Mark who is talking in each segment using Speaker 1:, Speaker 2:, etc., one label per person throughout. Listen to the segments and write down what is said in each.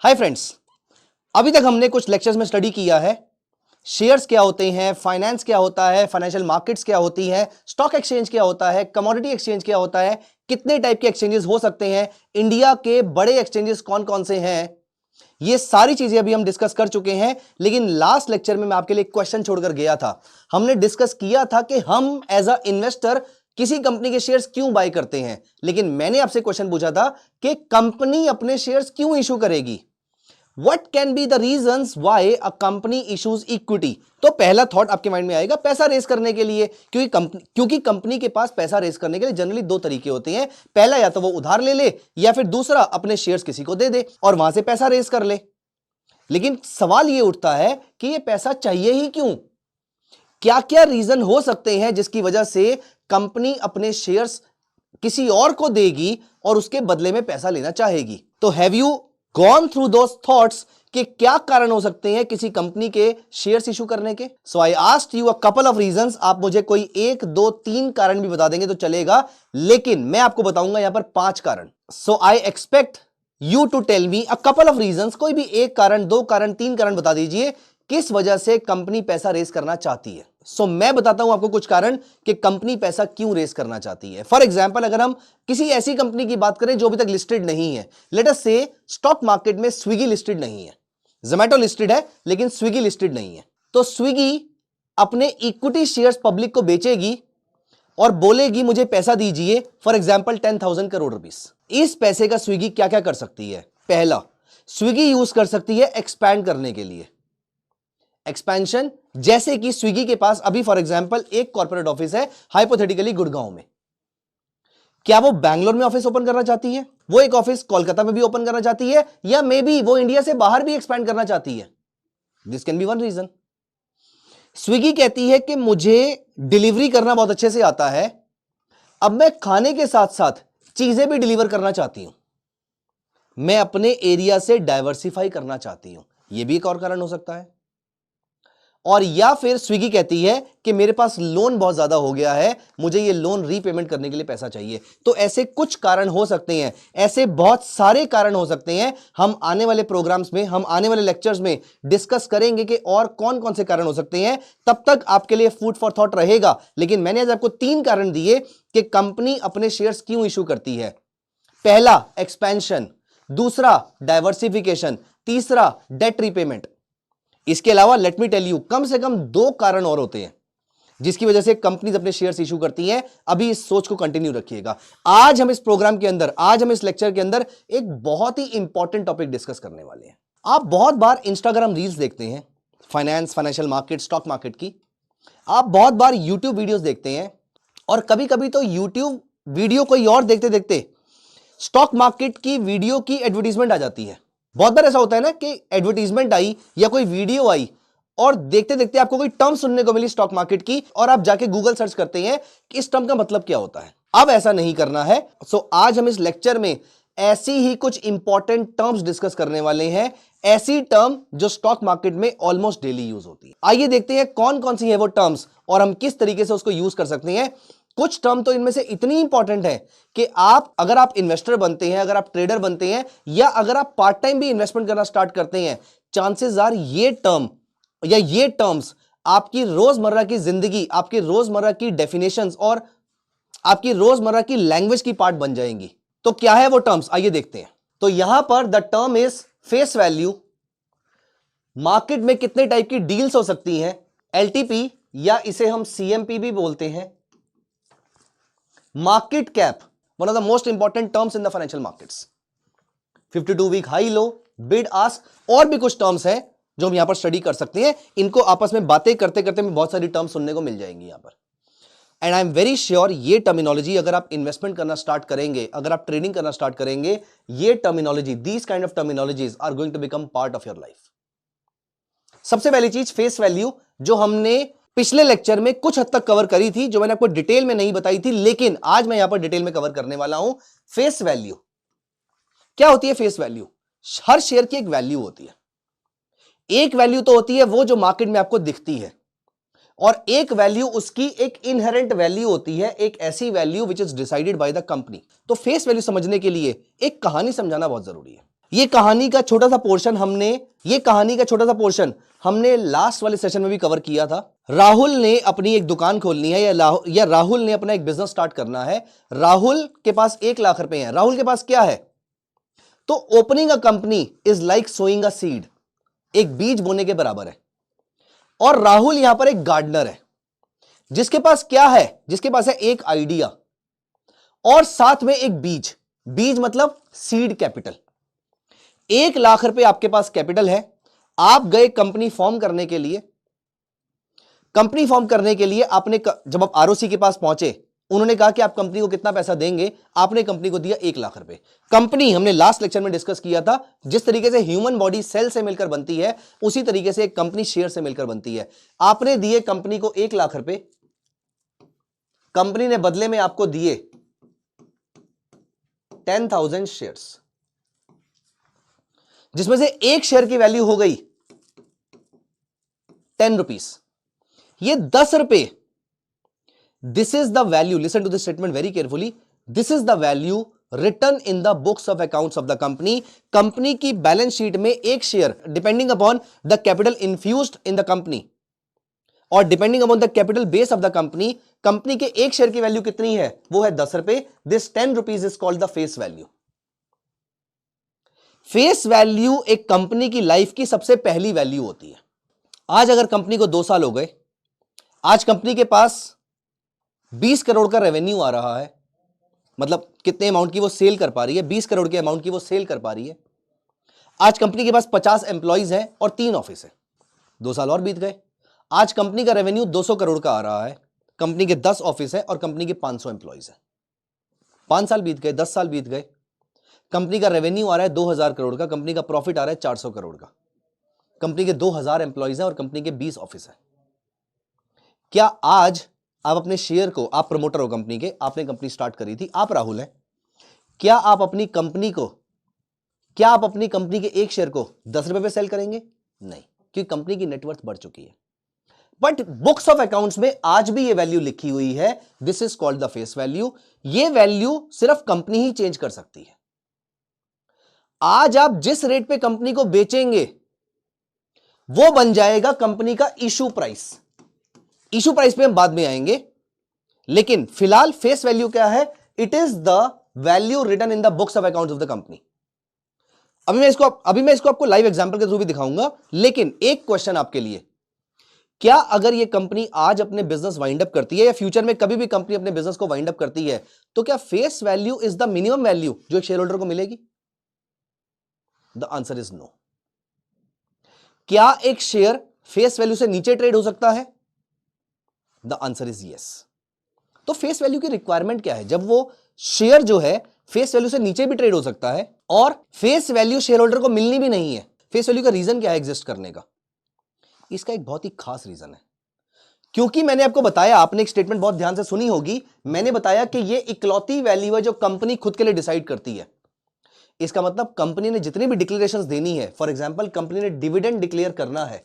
Speaker 1: Hi friends, अभी तक हमने कुछ लेक्चर्स में स्टडी किया है शेयर्स क्या होते हैं, फाइनेंस क्या होता है, फाइनेंशियल मार्केट्स क्या होती है, स्टॉक एक्सचेंज क्या होता है, कमोडिटी एक्सचेंज क्या होता है, कितने टाइप के एक्सचेंजेस हो सकते हैं, इंडिया के बड़े एक्सचेंजेस कौन कौन से हैं। ये सारी चीजें अभी हम डिस्कस कर चुके हैं, लेकिन लास्ट लेक्चर में मैं आपके लिए क्वेश्चन छोड़कर गया था। हमने डिस्कस किया था कि हम एज अ इन्वेस्टर किसी कंपनी के शेयर्स क्यों बाय करते हैं, लेकिन मैंने आपसे क्वेश्चन पूछा था कि कंपनी अपने शेयर्स क्यों इशू करेगी। What can be the reasons why a company issues equity? तो पहला थॉट आपके माइंड में आएगा पैसा रेस करने के लिए, क्योंकि कंपनी के पास पैसा रेस करने के लिए जनरली दो तरीके होते हैं। पहला, या तो वो उधार ले ले, या फिर दूसरा अपने शेयर्स किसी को दे दे और वहां से पैसा रेस कर ले। लेकिन सवाल ये उठता है कि ये पैसा चाहिए ही क्यों? क्या क्या रीजन हो सकते हैं जिसकी वजह से कंपनी अपने शेयर्स किसी और को देगी और उसके बदले में पैसा लेना चाहेगी? तो have you gone through those thoughts कि क्या कारण हो सकते हैं किसी कंपनी के शेयर्स इशू करने के? So I asked you a couple of reasons. आप मुझे कोई एक दो तीन कारण भी बता देंगे तो चलेगा, लेकिन मैं आपको बताऊंगा यहां पर 5 कारण। So I expect you to tell me a couple of reasons. कोई भी एक कारण, 2 कारण, 3 कारण बता दीजिए किस वजह से कंपनी पैसा रेस करना चाहती है। सो मैं बताता हूं आपको कुछ कारण कि कंपनी पैसा क्यों रेस करना चाहती है। फॉर एग्जांपल, अगर हम किसी ऐसी कंपनी की बात करें जो अभी तक लिस्टेड नहीं है, लेट अस से स्टॉक मार्केट में स्विगी लिस्टेड नहीं है, जोमैटो लिस्टेड है लेकिन स्विगी लिस्टेड नहीं है, तो स्विगी अपने इक्विटी शेयर्स पब्लिक को बेचेगी और बोलेगी मुझे पैसा दीजिए, फॉर एग्जाम्पल 10,000 करोड़ रुपीस। इस पैसे का स्विगी क्या क्या कर सकती है? पहला, स्विगी यूज कर सकती है एक्सपैंड करने के लिए। एक्सपेंशन, जैसे कि स्विगी के पास अभी फॉर एग्जांपल एक कॉर्पोरेट ऑफिस है हाइपोथेटिकली गुड़गांव में। क्या वो बैंगलोर में ऑफिस ओपन करना चाहती है? वो एक ऑफिस कोलकाता में भी ओपन करना चाहती है, या मे बी वो इंडिया से बाहर भी एक्सपैंड करना चाहती है? This can be one reason. Swiggy कहती है कि मुझे डिलीवरी करना बहुत अच्छे से आता है, अब मैं खाने के साथ साथ चीजें भी डिलीवर करना चाहती हूं, मैं अपने एरिया से डाइवर्सिफाई करना चाहती हूं। यह भी एक और कारण हो सकता है। और या फिर स्विगी कहती है कि मेरे पास लोन बहुत ज्यादा हो गया है, मुझे ये लोन रीपेमेंट करने के लिए पैसा चाहिए। तो ऐसे कुछ कारण हो सकते हैं, ऐसे बहुत सारे कारण हो सकते हैं। हम आने वाले प्रोग्राम्स में, हम आने वाले लेक्चर्स में डिस्कस करेंगे कि और कौन कौन से कारण हो सकते हैं। तब तक आपके लिए फूड फॉर थॉट रहेगा, लेकिन मैंने आज आपको 3 कारण दिए कि कंपनी अपने शेयर्स क्यों इशू करती है। पहला, एक्सपेंशन, दूसरा डाइवर्सिफिकेशन, तीसरा डेट रीपेमेंट। इसके अलावा लेट मी टेल यू, कम से कम 2 कारण और होते हैं जिसकी वजह से कंपनीज अपने शेयर्स इशू करती हैं। अभी इस सोच को कंटिन्यू रखिएगा। आज हम इस प्रोग्राम के अंदर, आज हम इस लेक्चर के अंदर एक बहुत ही इंपॉर्टेंट टॉपिक डिस्कस करने वाले हैं। आप बहुत बार इंस्टाग्राम रील्स देखते हैं finance, financial market, stock market की। आप बहुत बार यूट्यूब वीडियोस देखते हैं, और कभी कभी तो यूट्यूब वीडियो कोई और देखते देखते स्टॉक मार्केट की वीडियो की एडवर्टीजमेंट आ जाती है। बहुत बार ऐसा होता है ना कि एडवर्टीजमेंट आई या कोई वीडियो आई और देखते देखते आपको कोई टर्म सुनने को मिली स्टॉक मार्केट की, और आप जाके गूगल सर्च करते हैं कि इस टर्म का मतलब क्या होता है। अब ऐसा नहीं करना है। सो आज हम इस लेक्चर में ऐसी ही कुछ इंपॉर्टेंट टर्म्स डिस्कस करने वाले हैं, ऐसी टर्म जो स्टॉक मार्केट में ऑलमोस्ट डेली यूज होती है। आइए देखते हैं कौन कौन सी है वो टर्म्स और हम किस तरीके से उसको यूज कर सकते हैं। कुछ टर्म तो इनमें से इतनी इंपॉर्टेंट है कि अगर आप इन्वेस्टर बनते हैं, अगर आप ट्रेडर बनते हैं, या अगर आप पार्ट टाइम भी इन्वेस्टमेंट करना स्टार्ट करते हैं, चांसेस आर ये टर्म या ये टर्म्स आपकी रोजमर्रा की जिंदगी, आपकी रोजमर्रा की डेफिनेशंस और आपकी रोजमर्रा की लैंग्वेज की पार्ट बन जाएंगी। तो क्या है वो टर्म्स, आइए देखते हैं। तो यहां पर the term is face value. Market में कितने टाइप की डील्स हो सकती हैं? एलटीपी, या इसे हम सीएमपी भी बोलते हैं। Market cap, one of the most important terms in the financial markets. 52 week high low, bid ask, और भी कुछ टर्म्स हैं जो हम यहां पर स्टडी कर सकते हैं। इनको आपस में बातें करते करते में बहुत सारी टर्म्स सुनने को मिल जाएंगी यहां पर। And I am very sure ये टर्मिनोलॉजी अगर आप इन्वेस्टमेंट करना स्टार्ट करेंगे, अगर आप ट्रेडिंग करना स्टार्ट करेंगे, ये terminology, these kind of terminologies are going to become part of your life. सबसे पहली चीज फेस वैल्यू, जो हमने पिछले लेक्चर में कुछ हद तक कवर करी थी, जो मैंने आपको डिटेल में नहीं बताई थी, लेकिन आज मैं यहां पर डिटेल में कवर करने वाला हूं। फेस वैल्यू क्या होती है? फेस वैल्यू, हर शेयर की एक वैल्यू होती है। एक वैल्यू तो होती है वो जो मार्केट में आपको दिखती है, और एक वैल्यू उसकी एक इनहेरेंट वैल्यू होती है, एक ऐसी value which is decided by the company. तो फेस वैल्यू समझने के लिए एक कहानी समझाना बहुत जरूरी है। ये कहानी का छोटा सा पोर्शन हमने लास्ट वाले सेशन में भी कवर किया था। राहुल ने अपनी एक दुकान खोलनी है या राहुल ने अपना एक बिजनेस स्टार्ट करना है। राहुल के पास 1 लाख रुपए हैं। राहुल के पास क्या है? तो opening a company is like sowing a seed, एक बीज बोने के बराबर है। और राहुल यहां पर एक गार्डनर है जिसके पास क्या है? जिसके पास है एक आइडिया और साथ में एक बीज। बीज मतलब सीड कैपिटल। 1 लाख रुपए आपके पास कैपिटल है। आप गए कंपनी फॉर्म करने के लिए। आपने जब आप आरओसी के पास पहुंचे, उन्होंने कहा कि आप कंपनी को कितना पैसा देंगे। आपने कंपनी को दिया 1 लाख रुपए। कंपनी, हमने लास्ट लेक्चर में डिस्कस किया था, जिस तरीके से ह्यूमन बॉडी सेल से मिलकर बनती है, उसी तरीके से एक कंपनी शेयर से मिलकर बनती है। आपने दिए कंपनी को 1 लाख रुपए, कंपनी ने बदले में आपको दिए 10,000 शेयर्स, जिसमें से एक शेयर की वैल्यू हो गई 10 रुपीस। ये 10 रुपए, this is the value, listen to this statement very carefully, this is the value return in the books of accounts of the company. Company की बैलेंस शीट में एक share, depending upon the capital infused in the company और depending upon the capital base of the company, company के एक share की value कितनी है? वो है 10 रुपए। This 10 rupees is called the face value. Face value एक कंपनी की लाइफ की सबसे पहली वैल्यू होती है। आज अगर कंपनी को 2 साल हो गए, आज कंपनी के पास 20 करोड़ का रेवेन्यू आ रहा है, मतलब कितने अमाउंट की वो सेल कर पा रही है? 20 करोड़ के अमाउंट की वो सेल कर पा रही है। आज कंपनी के पास 50 एम्प्लॉइज हैं और 3 ऑफिस है। 2 साल और बीत गए, आज कंपनी का रेवेन्यू 200 करोड़ का आ रहा है, कंपनी के 10 ऑफिस है और कंपनी के 500 एम्प्लॉइज है। 5 साल बीत गए, 10 साल बीत गए, कंपनी का रेवेन्यू आ रहा है 2000 करोड़ का, कंपनी का प्रॉफिट आ रहा है 400 करोड़ का, कंपनी के 2000 एम्प्लॉइज हैं और कंपनी के 20 ऑफिस है। क्या आज आप अपने शेयर को, आप प्रमोटर हो कंपनी के, आपने कंपनी स्टार्ट करी थी, आप राहुल हैं, क्या आप अपनी कंपनी के एक शेयर को 10 रुपए पे सेल करेंगे? नहीं, क्योंकि कंपनी की नेटवर्थ बढ़ चुकी है। बट बुक्स ऑफ अकाउंट्स में आज भी ये वैल्यू लिखी हुई है, this is called the face value. ये वैल्यू सिर्फ कंपनी ही चेंज कर सकती है। आज आप जिस रेट पे कंपनी को बेचेंगे वो बन जाएगा कंपनी का इशू प्राइस। इशू प्राइस पे हम बाद में आएंगे, लेकिन फिलहाल फेस वैल्यू क्या है? It is the value written in the books of accounts of the company. अभी मैं इसको आपको लाइव एग्जांपल के थ्रू भी दिखाऊंगा, लेकिन एक क्वेश्चन आपके लिए, क्या अगर ये कंपनी आज अपने बिजनेस वाइंड अप करती है या फ्यूचर में कभी भी कंपनी अपने बिजनेस को वाइंड अप करती है, तो क्या face value is the minimum value जो एक शेयर होल्डर को मिलेगी? The answer is no. क्या एक शेयर फेस वैल्यू से नीचे ट्रेड हो सकता है? The answer is yes. तो फेस वैल्यू की रिक्वायरमेंट क्या है? जब वो शेयर जो है फेस वैल्यू से नीचे भी ट्रेड हो सकता है और फेस वैल्यू शेयर होल्डर को मिलनी भी नहीं है। फेस वैल्यू का रीजन क्या है एग्जिस्ट करने का? इसका एक बहुत ही खास रीजन है, क्योंकि मैंने आपको बताया, आपने एक स्टेटमेंट बहुत ध्यान से सुनी होगी, मैंने बताया कि ये इकलौती वैल्यू है जो कंपनी खुद के लिए डिसाइड करती है। इसका मतलब कंपनी ने जितनी भी डिक्लेरेशंस देनी है, फॉर एग्जांपल कंपनी ने डिविडेंड डिक्लेयर करना है,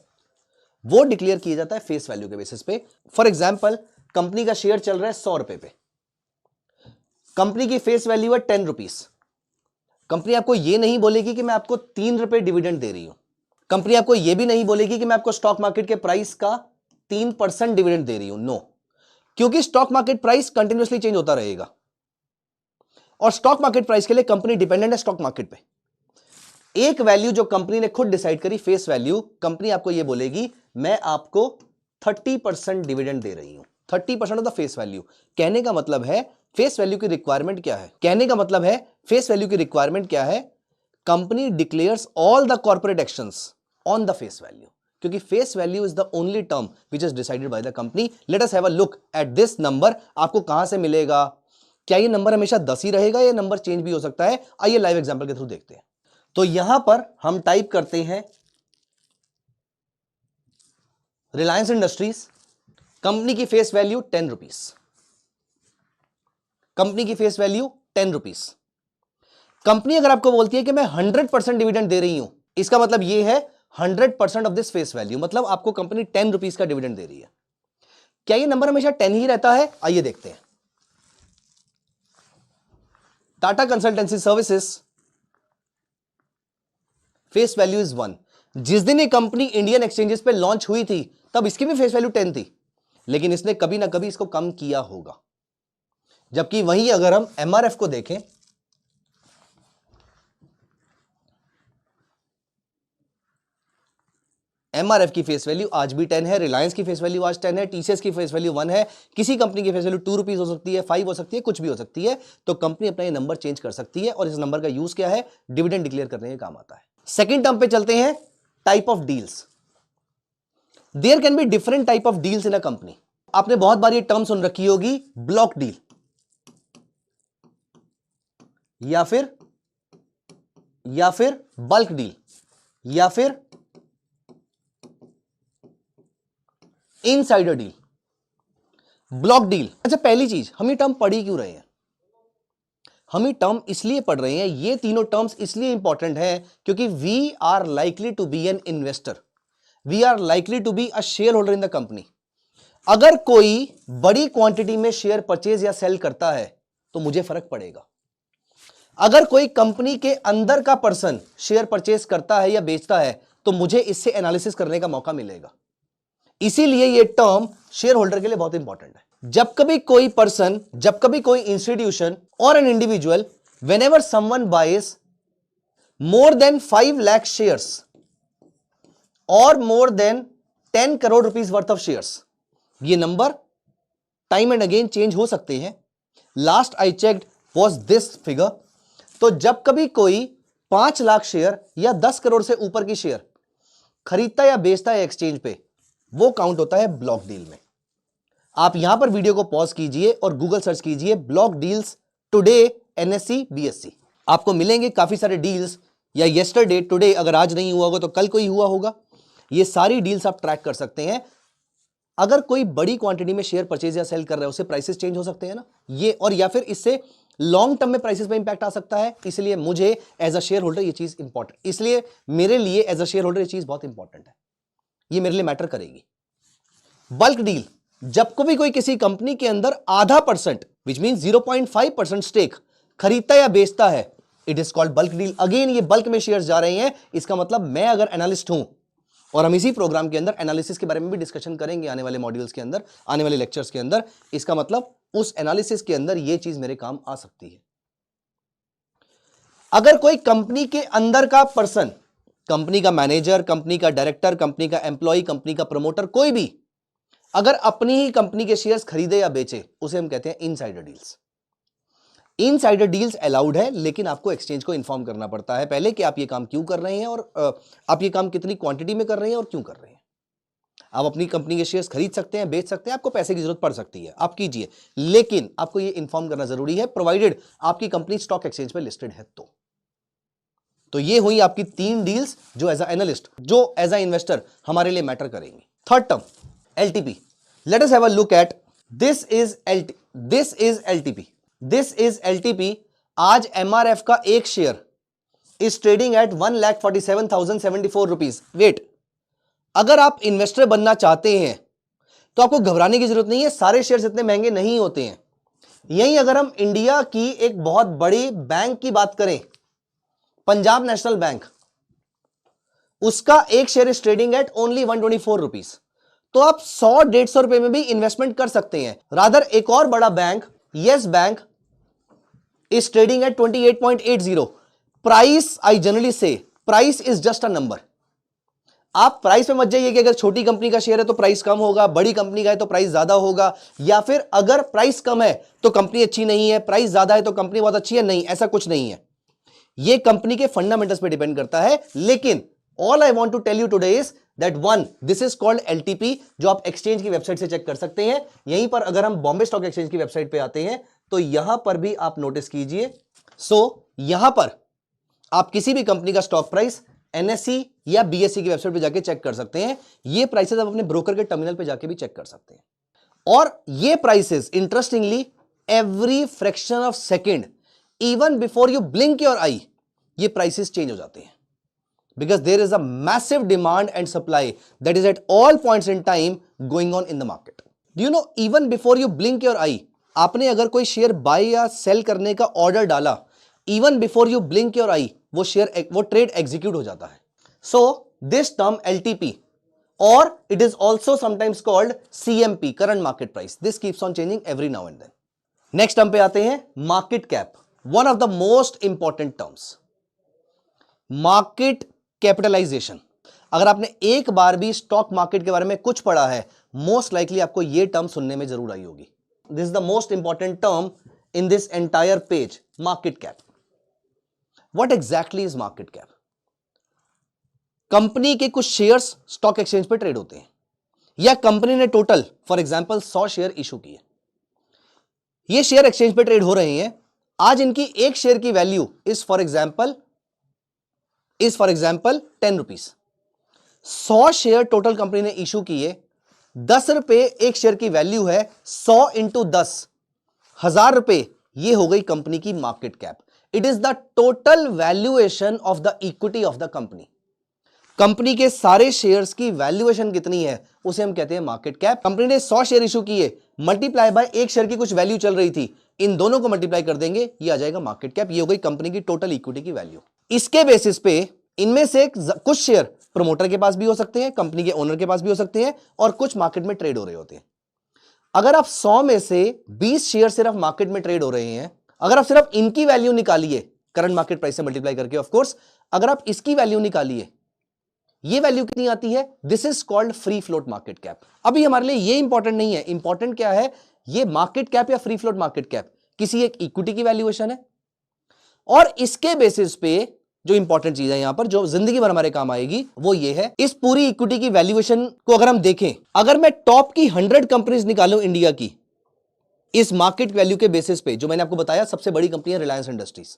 Speaker 1: वो डिक्लेयर किया जाता है फेस वैल्यू के बेसिस पे। फॉर एग्जांपल कंपनी का शेयर चल रहा है 100 रुपए पे, कंपनी की फेस वैल्यू है 10 रुपीस। कंपनी आपको यह नहीं बोलेगी कि मैं आपको 3 रुपए डिविडेंड दे रही हूं। कंपनी आपको यह भी नहीं बोलेगी कि मैं आपको स्टॉक मार्केट के प्राइस का 3% डिविडेंड दे रही हूं। नो, क्योंकि stock market price continuously change होता रहेगा और स्टॉक मार्केट प्राइस के लिए कंपनी डिपेंडेंट है स्टॉक मार्केट पे। एक वैल्यू जो कंपनी ने खुद डिसाइड करी, फेस वैल्यू, कंपनी आपको यह बोलेगी मैं आपको 30% डिविडेंड दे रही हूं, 30% ऑफ द फेस वैल्यू। कहने का मतलब है फेस वैल्यू की रिक्वायरमेंट क्या है? फेस वैल्यू की रिक्वायरमेंट क्या है? Company declares all the corporate actions on the face value, क्योंकि face value is the only term which is decided by the company. Let us have a look at this number. आपको कहां से मिलेगा? क्या ये number हमेशा 10 ही रहेगा या नंबर चेंज भी हो सकता है? आइए लाइव एग्जांपल के थ्रू देखते हैं। तो यहां पर हम टाइप करते हैं रिलायंस इंडस्ट्रीज, कंपनी की फेस वैल्यू 10 रुपीस, कंपनी की फेस वैल्यू 10 रुपीस। कंपनी अगर आपको बोलती है कि मैं 100% डिविडेंड दे रही हूं, इसका मतलब यह है 100% ऑफ दिस फेस वैल्यू, मतलब आपको कंपनी 10 रुपीस का डिविडेंड दे रही है। क्या यह नंबर हमेशा 10 ही रहता है? आइए देखते हैं। Tata consultancy services face value is 1। जिस दिन ये कंपनी इंडियन एक्सचेंजेस पे लॉन्च हुई थी तब इसकी भी फेस वैल्यू 10 थी, लेकिन इसने कभी ना कभी इसको कम किया होगा। जबकि वहीं अगर हम एमआरएफ को देखें, एमआरएफ की फेस वैल्यू आज भी 10 है, रिलायंस की फेस वैल्यू आज 10 है, टीसीएस की फेस वैल्यू 1 है, किसी कंपनी की फेस वैल्यू 2 रुपीज हो सकती है, 5 हो सकती है, कुछ भी हो सकती है। तो कंपनी अपना ये नंबर चेंज कर सकती है और इस नंबर का यूज क्या है, डिविडेंड डिक्लेयर करने के काम आता है। सेकेंड टर्म पे चलते हैं, type of deals. There can be different type of deals in a company. आपने बहुत बार ये टर्म सुन रखी होगी, ब्लॉक डील या फिर बल्क डील या फिर इनसाइडर डील, ब्लॉक डील। अच्छा, पहली चीज, हम ये टर्म पढ़ ही क्यों रहे हैं? हम ये टर्म इसलिए पढ़ रहे हैं, ये तीनों टर्म्स इसलिए इंपॉर्टेंट है क्योंकि we are likely to be an investor, we are likely to be a share holder in the company. अगर कोई बड़ी क्वांटिटी में शेयर परचेज या सेल करता है तो मुझे फर्क पड़ेगा। अगर कोई कंपनी के अंदर का पर्सन शेयर परचेज करता है या बेचता है तो मुझे इससे एनालिसिस करने का मौका मिलेगा। इसीलिए यह टर्म शेयर होल्डर के लिए बहुत इंपॉर्टेंट है। जब कभी कोई पर्सन, जब कभी कोई इंस्टीट्यूशन और an individual, whenever someone buys more than 5 lakh shares और more than 10 crore rupees worth of shares, ये number time and again change हो सकते हैं। Last I checked was this figure. तो जब कभी कोई 5 लाख शेयर या 10 करोड़ से ऊपर की शेयर खरीदता या बेचता है एक्सचेंज पे, वो काउंट होता है ब्लॉक डील में। आप यहां पर वीडियो को पॉज कीजिए और गूगल सर्च कीजिए block deals today NSC BSc. आपको मिलेंगे काफी सारे डील्स, या येस्टरडे, टुडे अगर आज नहीं हुआ होगा तो कल कोई हुआ होगा। ये सारी डील्स आप ट्रैक कर सकते हैं। अगर कोई बड़ी क्वांटिटी में शेयर परचेज या सेल कर रहा है, उससे प्राइसेस चेंज हो सकते हैं ना ये, और या फिर इससे लॉन्ग टर्म में प्राइसेस पे इंपैक्ट आ सकता है। इसलिए मुझे एज अ शेयर होल्डर ये चीज इंपॉर्टेंट, इसलिए मेरे लिए एज अ शेयर होल्डर ये चीज बहुत इंपॉर्टेंट है, ये मेरे लिए मैटर करेगी। बल्क डील, जब कभी कोई किसी कंपनी के अंदर आधा परसेंट, विच मीन 0.5% स्टेक खरीदता या बेचता है, it is called bulk deal. Again ये बल्क में शेयर्स जा रहे हैं, इसका मतलब मैं अगर एनालिस्ट हूं, और हम इसी प्रोग्राम के अंदर एनालिसिस के बारे में भी डिस्कशन करेंगे आने वाले मॉड्यूल्स के अंदर, आने वाले लेक्चर्स के अंदर, इसका मतलब उस एनालिसिस के अंदर यह चीज मेरे काम आ सकती है। अगर कोई कंपनी के अंदर का पर्सन, कंपनी का मैनेजर, कंपनी का डायरेक्टर, कंपनी का एम्प्लॉय, कंपनी का प्रमोटर, कोई भी अगर अपनी ही कंपनी के शेयर्स खरीदे या बेचे, उसे हम कहते हैं insider deals. Insider deals allowed है, लेकिन आपको एक्सचेंज को इन्फॉर्म करना पड़ता है पहले कि आप ये काम क्यों कर रहे हैं और आप ये काम कितनी क्वांटिटी में कर रहे हैं और क्यों कर रहे हैं। आप अपनी कंपनी के शेयर्स खरीद सकते हैं, बेच सकते हैं, आपको पैसे की जरूरत पड़ सकती है, आप कीजिए, लेकिन आपको ये इन्फॉर्म करना जरूरी है, प्रोवाइडेड आपकी कंपनी स्टॉक एक्सचेंज पर लिस्टेड है तो ये हुई आपकी 3 डील्स जो एज अ एनालिस्ट, जो एज अ इन्वेस्टर हमारे लिए मैटर करेंगी। Third term, LTP. Let us have a look at this is LTP. आज एमआरएफ का एक share is trading at 1,47,074 rupees. Wait, अगर आप इन्वेस्टर बनना चाहते हैं तो आपको घबराने की जरूरत नहीं है, सारे शेयर्स इतने महंगे नहीं होते हैं। यहीं अगर हम इंडिया की एक बहुत बड़ी बैंक की बात करें, पंजाब नेशनल बैंक, उसका एक share is trading eight only 124 rupees. तो आप 100-150 रुपए में भी इन्वेस्टमेंट कर सकते हैं। रादर एक और बड़ा bank, Yes Bank, is trading at 28.80। Price, I generally say, price is just a number. आप प्राइस में मत जाइए कि अगर छोटी कंपनी का शेयर है तो प्राइस कम होगा, बड़ी कंपनी का है तो प्राइस ज्यादा होगा, या फिर अगर प्राइस कम है तो कंपनी अच्छी नहीं है, प्राइस ज्यादा है तो कंपनी बहुत अच्छी है। नहीं, ऐसा कुछ नहीं है। ये कंपनी के फंडामेंटल्स पे डिपेंड करता है। लेकिन all I want to tell you today is that one, this is called LTP, जो आप एक्सचेंज की वेबसाइट से चेक कर सकते हैं। यहीं पर अगर हम बॉम्बे स्टॉक एक्सचेंज की वेबसाइट पे आते हैं तो यहां पर भी आप नोटिस कीजिए। यहां पर आप किसी भी कंपनी का स्टॉक प्राइस एनएससी या बीएससी की वेबसाइट पे जाके चेक कर सकते हैं। ये प्राइसेस आप अपने ब्रोकर के टर्मिनल पे जाके भी चेक कर सकते हैं। और ये prices interestingly every fraction of second, even before you blink your eye, ये प्राइसेस चेंज हो जाते हैं, because there is a massive demand and supply that is at all points in time going on in the market. Do you know, even before you blink your eye, आपने अगर कोई share bye या cell करने का order डाला, even before you blink your eye वो trade execute हो जाता है. सो दिस टर्म LTP और it is also sometimes called CMP, current market price. This keeps on changing every now and then. Next term पे आते हैं market cap, one of the most important terms. Market capitalization. अगर आपने एक बार भी stock market के बारे में कुछ पढ़ा है, मोस्ट लाइकली आपको यह टर्म सुनने में जरूर आई होगी. This is the most important term in this entire page, market cap. What exactly is market cap? Company के कुछ शेयर्स स्टॉक एक्सचेंज पे ट्रेड होते हैं, या कंपनी ने total for example 100 share issue किए. ये शेयर एक्सचेंज पे ट्रेड हो रहे हैं. आज इनकी एक शेयर की value is for example 10 rupees. 100 share total company ने इशू किए, 10 रुपए एक शेयर की वैल्यू है. 100 इंटू 10, 1000 रुपए. ये हो गई कंपनी की market cap. It is the total valuation of the equity of the company. Company के सारे शेयर्स की वैल्यूएशन कितनी है उसे हम कहते हैं मार्केट कैप. कंपनी ने 100 शेयर इशू किए, मल्टीप्लाई बाय एक शेयर की कुछ वैल्यू चल रही थी, इन दोनों को मल्टीप्लाई कर देंगे, ये आ जाएगा मार्केट कैप. ये हो गई कंपनी की टोटल इक्विटी की वैल्यू. इसके बेसिस पे इनमें से कुछ शेयर प्रमोटर के पास भी हो सकते हैं, कंपनी के ओनर के पास भी हो सकते हैं, और कुछ मार्केट में ट्रेड हो रहे होते हैं. अगर आप 100 में से 20 शेयर सिर्फ मार्केट में ट्रेड हो रहे हैं, अगर आप सिर्फ इनकी वैल्यू निकालिए करंट मार्केट प्राइस से मल्टीप्लाई करके, ऑफ कोर्स अगर आप इसकी वैल्यू निकालिए, ये वैल्यू कितनी आती है? This is called free float market cap. अभी हमारे लिए ये इंपॉर्टेंट नहीं है. इंपॉर्टेंट क्या है? ये मार्केट कैप या फ्री फ्लोट मार्केट कैप किसी एक इक्विटी की वैल्यूएशन है, और इसके बेसिस पे जो इंपॉर्टेंट चीज है यहां पर जो जिंदगी भर हमारे काम आएगी वो ये है, इस पूरी इक्विटी की वैल्यूएशन को अगर हम देखें, अगर मैं टॉप की 100 कंपनीज निकालूं इंडिया की इस मार्केट वैल्यू के बेसिस पे, जो मैंने आपको बताया सबसे बड़ी कंपनी है रिलायंस इंडस्ट्रीज,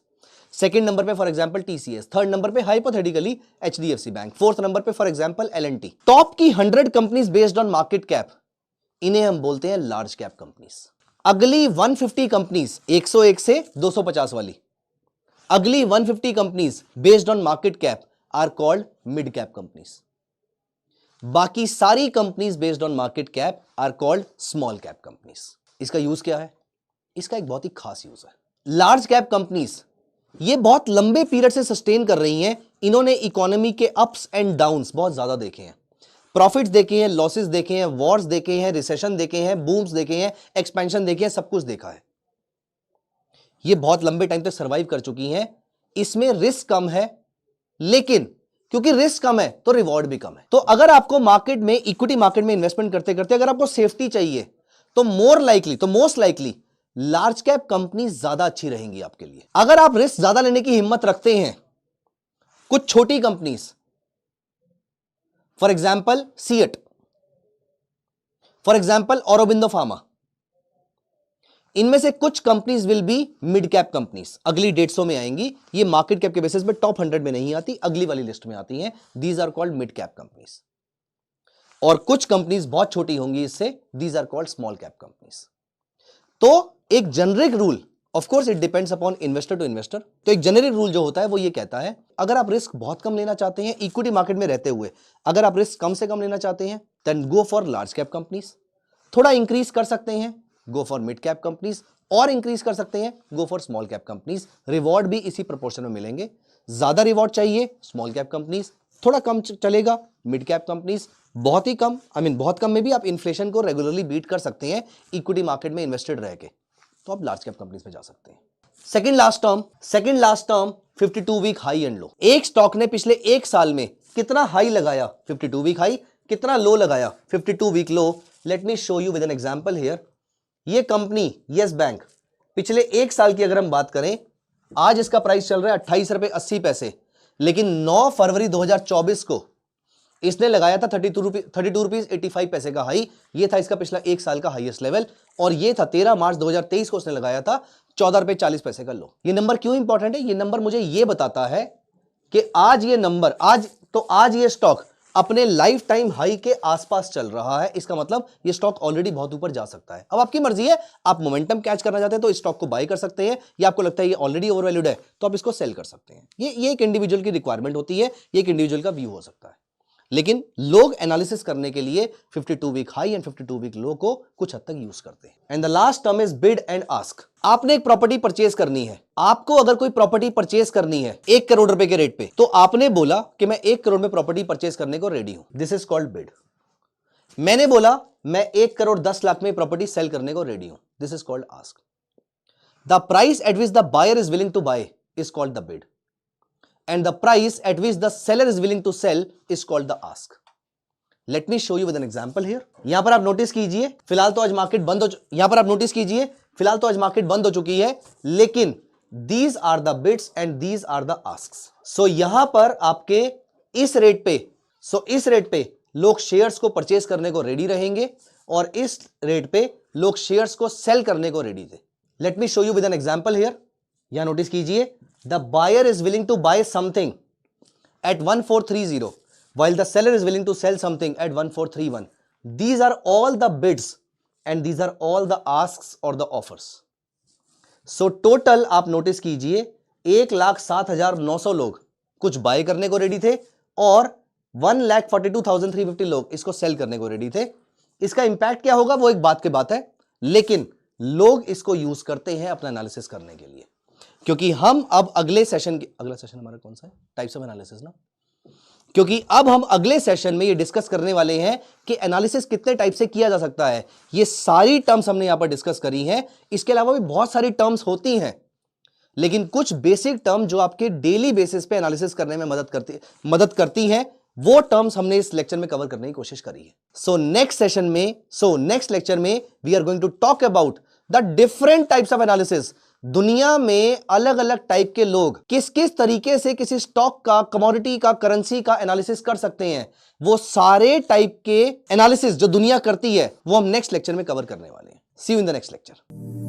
Speaker 1: सेकंड नंबर पे for example TCS, third number पे hypothetically HDFC bank, fourth number पे फॉर एग्जांपल L&T. टॉप की 100 companies based on market cap, इन्हें हम बोलते हैं लार्ज कैप कंपनीज. अगली 150 कंपनीज 101 से 250 वाली, अगली 150 companies based on market cap are called mid cap companies. बाकी सारी companies based on market cap are called small cap companies. इसका यूज क्या है? इसका एक बहुत ही खास यूज है. लार्ज कैप कंपनीज ये बहुत लंबे पीरियड से सस्टेन कर रही हैं. इन्होंने इकोनॉमी के अप्स एंड डाउन्स बहुत ज्यादा देखे हैं, प्रॉफिट्स देखे हैं, लॉसेस देखे हैं, वॉर्स देखे हैं, रिसेशन देखे हैं, बूम्स देखे हैं, एक्सपेंशन देखे हैं, सब कुछ देखा है. ये बहुत लंबे टाइम तक सर्वाइव कर चुकी हैं. इसमें रिस्क कम है, लेकिन क्योंकि रिस्क कम है तो रिवॉर्ड भी कम है. तो अगर आपको मार्केट में, इक्विटी मार्केट में इन्वेस्टमेंट करते करते अगर आपको सेफ्टी चाहिए तो most likely large cap company ज्यादा अच्छी रहेंगी आपके लिए. अगर आप रिस्क ज्यादा लेने की हिम्मत रखते हैं, कुछ छोटी companies for example CEAT, for example Aurobindo pharma, इनमें से कुछ companies will be mid cap companies. अगली 150 में आएंगी. ये मार्केट कैप के बेसिस पे टॉप 100 में नहीं आती, अगली वाली लिस्ट में आती हैं. These are called mid cap companies. और कुछ कंपनीज बहुत छोटी होंगी इससे, these are called small cap companies. तो एक generic rule, of course it depends upon investor to investor, तो एक जेनरिक रूल जो होता है वो ये कहता है, अगर आप रिस्क बहुत कम लेना चाहते हैं इक्विटी मार्केट में रहते हुए, अगर आप रिस्क कम से कम लेना चाहते हैं then go for large cap companies. थोड़ा इंक्रीज कर सकते हैं, go for mid cap companies, और इंक्रीज कर सकते हैं, go for small cap companies. Reward भी इसी प्रोपोर्शन में मिलेंगे. ज्यादा रिवॉर्ड चाहिए स्मॉल कैप कंपनीज, थोड़ा कम चलेगा मिड कैप कंपनीज, बहुत ही कम, बहुत कम में भी आप इन्फ्लेशन को रेगुलरली बीट कर सकते हैं इक्विटी मार्केट में इन्वेस्टेड रह के, तो आप लार्ज कैप कंपनीज में जा सकते हैं. Second last term 52 week high and low. एक स्टॉक ने पिछले एक साल में कितना हाई लगाया 52 वीक हाई, कितना लो लगाया 52 week low. Let me show you with an example here. ये कंपनी यस बैंक, पिछले एक साल की अगर हम बात करें, आज इसका प्राइस चल रहा है 28 रुपए 80 पैसे, लेकिन 9 फरवरी 2024 को इसने लगाया था 32 रुपीज 85 पैसे का हाई. ये था इसका पिछला एक साल का हाईएस्ट लेवल, और ये था 13 मार्च 2023 को उसने लगाया था 14 रुपए 40 पैसे का लो. ये नंबर क्यों इंपॉर्टेंट है? ये नंबर मुझे ये बताता है कि आज ये स्टॉक अपने लाइफ टाइम हाई के आसपास चल रहा है. इसका मतलब ये स्टॉक ऑलरेडी बहुत ऊपर जा सकता है. अब आपकी मर्जी है, आप मोमेंटम कैच करना चाहते हैं तो इस स्टॉक को बाय कर सकते हैं, या आपको लगता है ये ऑलरेडी ओवरवैल्यूड है तो आप इसको सेल कर सकते हैं. ये एक इंडिविजुअल की रिक्वायरमेंट होती है, ये एक इंडिविजुअल का व्यू हो सकता है. लेकिन लोग एनालिसिस करने के लिए 52 week high and 52 week low को कुछ हद तक यूज करते हैं। And the last term is bid and ask. आपने एक प्रॉपर्टी परचेज करनी है, आपको अगर कोई प्रॉपर्टी परचेज करनी है 1 करोड़ रुपए के रेट पे, तो आपने बोला कि मैं 1 करोड़ में प्रॉपर्टी परचेज करने को रेडी हूं, दिस इज कॉल्ड बिड। मैंने बोला मैं 1 करोड़ 10 लाख में प्रॉपर्टी सेल करने को रेडी हूं, this is called ask. The price at which the buyer is willing to buy is called the bid and the price at which the seller is willing to sell is called the ask. Let me show you with an example here. यहां पर आप notice कीजिए, फिलहाल तो आज market बंद हो, यहां पर आप नोटिस कीजिए फिलहाल तो आज मार्केट बंद हो चुकी है, लेकिन these are the bids and these are the asks. So यहां पर आपके इस रेट पे लोग शेयर्स को परचेज करने को रेडी रहेंगे और इस रेट पे लोग शेयर्स को सेल करने को रेडी थे। Let me show you with an example here. यहां नोटिस कीजिए, the buyer is willing to buy something at 1430 while the seller is willing to sell something at 1431. These are all the bids and these are all the asks or the offers. So total आप notice कीजिए 1,07,900 लोग कुछ bye करने को ready थे और 1,42,350 लोग इसको सेल करने को रेडी थे। इसका इंपैक्ट क्या होगा वो एक बात की बात है, लेकिन लोग इसको यूज करते हैं अपना एनालिसिस करने के लिए, क्योंकि हम अब अगला सेशन हमारा कौन सा है, टाइप्स ऑफ एनालिसिस ना, क्योंकि अब हम अगले सेशन में ये डिस्कस करने वाले हैं कि एनालिसिस कितने टाइप से किया जा सकता है। ये सारी टर्म्स हमने यहां पर डिस्कस करी हैं, इसके अलावा भी बहुत सारी टर्म्स होती हैं, लेकिन कुछ बेसिक टर्म जो आपके डेली बेसिस पे एनालिसिस करने में मदद करती हैं, वो टर्म्स हमने इस लेक्चर में कवर करने की कोशिश करी है। सो नेक्स्ट लेक्चर में we are going to talk about the different types of analysis. दुनिया में अलग अलग टाइप के लोग किस किस तरीके से किसी स्टॉक का, कमोडिटी का, करेंसी का एनालिसिस कर सकते हैं, वो सारे टाइप के एनालिसिस जो दुनिया करती है वो हम नेक्स्ट लेक्चर में कवर करने वाले हैं। See you in the next lecture.